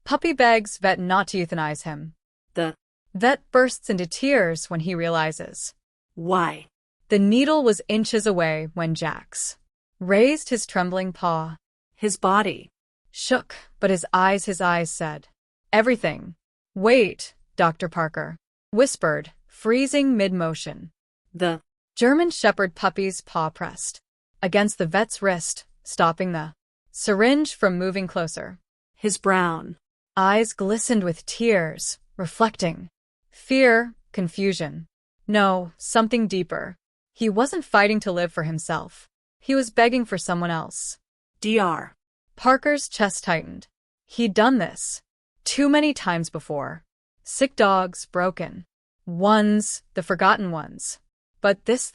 Puppy begs vet not to euthanize him. The Vet bursts into tears when he realizes. why? The needle was inches away when Jax raised his trembling paw. His body. Shook, but his eyes said, "Everything." "Wait," Dr. Parker whispered, freezing mid-motion. The German Shepherd puppy's paw pressed against the vet's wrist, stopping the syringe from moving closer. his brown. Eyes glistened with tears, reflecting fear, confusion. No, something deeper. He wasn't fighting to live for himself. He was begging for someone else. Dr. Parker's chest tightened. He'd done this too many times before. Sick dogs, broken ones, the forgotten ones. But this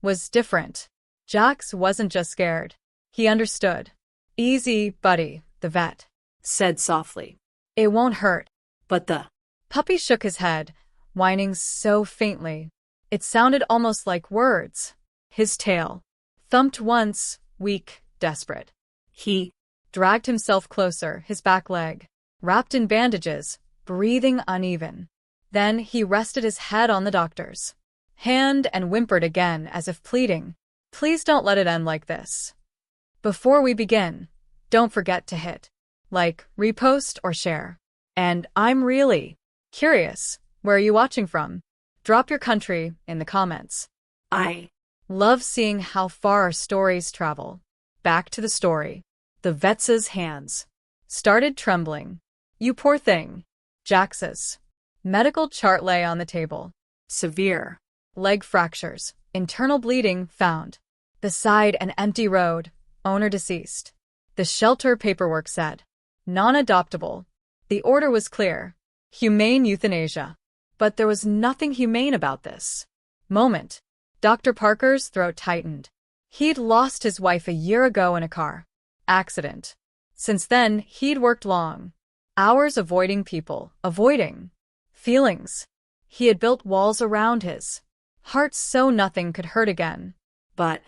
was different. Jax wasn't just scared. He understood. "Easy, buddy," the vet said softly. "It won't hurt." But the Puppy shook his head, whining so faintly. It sounded almost like words. His tail thumped once, weak, desperate. he Dragged himself closer, his back leg wrapped in bandages, breathing uneven. Then he rested his head on the doctor's hand and whimpered again as if pleading, "Please don't let it end like this. Before we begin, don't forget to hit like, repost, or share. And I'm really curious, where are you watching from? Drop your country in the comments. I Love seeing how far our stories travel." Back to the story. The vet's hands started trembling. "You poor thing." Jax's medical chart lay on the table. severe. Leg fractures, internal bleeding found. Beside an empty road, owner deceased. The shelter paperwork said, non-adoptable. The order was clear, humane euthanasia. But there was nothing humane about this moment. Dr. Parker's throat tightened. He'd lost his wife a year ago in a car accident. Since then, he'd worked long hours avoiding people, avoiding feelings. He had built walls around his heart so nothing could hurt again. But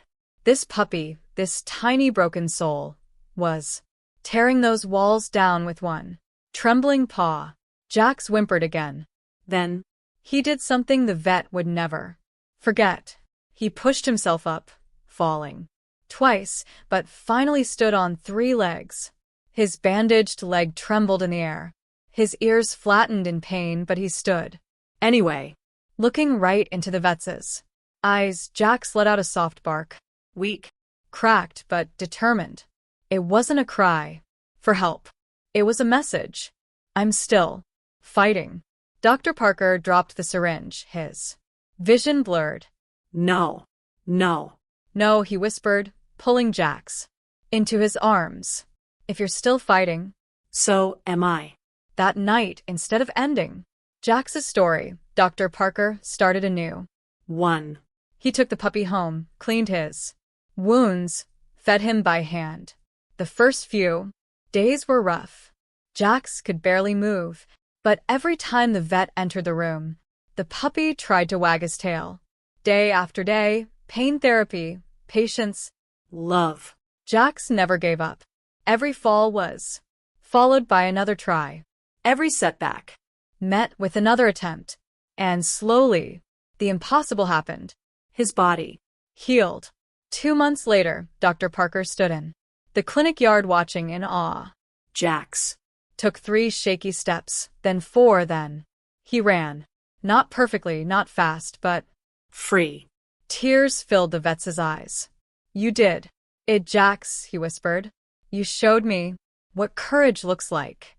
this puppy, this tiny broken soul, was tearing those walls down with one trembling paw. Jax whimpered again. then He did something the vet would never forget. He pushed himself up, falling twice, but finally stood on 3 legs. His bandaged leg trembled in the air. His ears flattened in pain, but he stood. anyway. Looking right into the vet's eyes, Jax let out a soft bark. Weak. Cracked, but determined. It wasn't a cry for help. It was a message. "I'm still fighting." Dr. Parker dropped the syringe, his vision blurred. No. "No," he whispered, pulling Jax into his arms. "If you're still fighting." So am I. That night, instead of ending Jax's story, Dr. Parker started anew. 1. He took the puppy home, cleaned his wounds, fed him by hand. The first few days were rough. Jax could barely move, but every time the vet entered the room, the puppy tried to wag his tail. Day after day, pain therapy, patience, love. Jax never gave up. Every fall was followed by another try. Every setback met with another attempt. And slowly, the impossible happened. his body. Healed. 2 months later, Dr. Parker stood in the clinic yard watching in awe. Jax Took 3 shaky steps, then 4, then he ran. Not perfectly, not fast, but free. tears filled the vet's eyes. "You did it, Jax," he whispered. "You showed me what courage looks like."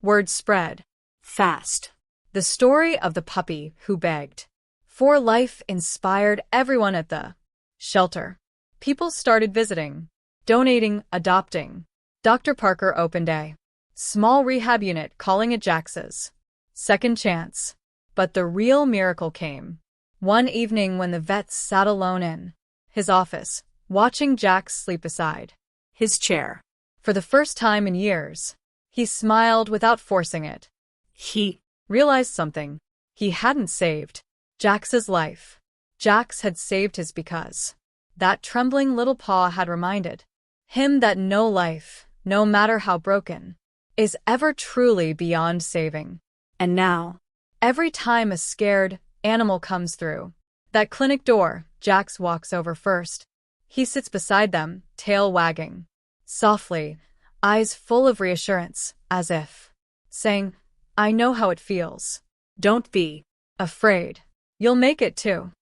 Word spread Fast. The story of the puppy who begged for life inspired everyone at the shelter. People started visiting, donating, adopting. Dr. Parker opened a small rehab unit, calling it Jax's second chance. But the real miracle came one evening when the vet sat alone in his office, watching Jax sleep beside his chair. For the first time in years, he smiled without forcing it. He Realized something. He hadn't saved Jax's life. Jax had saved his because that trembling little paw had reminded him that no life, no matter how broken, is ever truly beyond saving. And now, Every time a scared animal comes through that clinic door, Jax walks over first. He sits beside them, tail wagging, softly, eyes full of reassurance, as if saying, I know how it feels. don't be. Afraid. You'll make it too.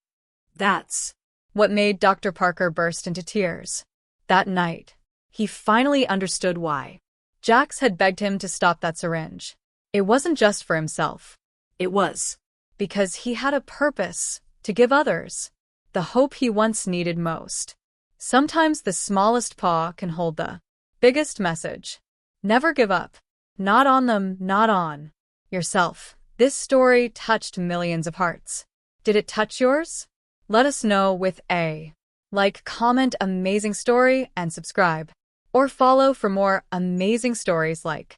That's What made Dr. Parker burst into tears. That night, he finally understood why Jax had begged him to stop that syringe. It wasn't just for himself, it was. because he had a purpose to give others the hope he once needed most. Sometimes the smallest paw can hold the biggest message. Never give up. Not on them, not on yourself. This story touched millions of hearts. Did it touch yours? Let us know with a like, comment, amazing story, and subscribe. Or follow for more amazing stories like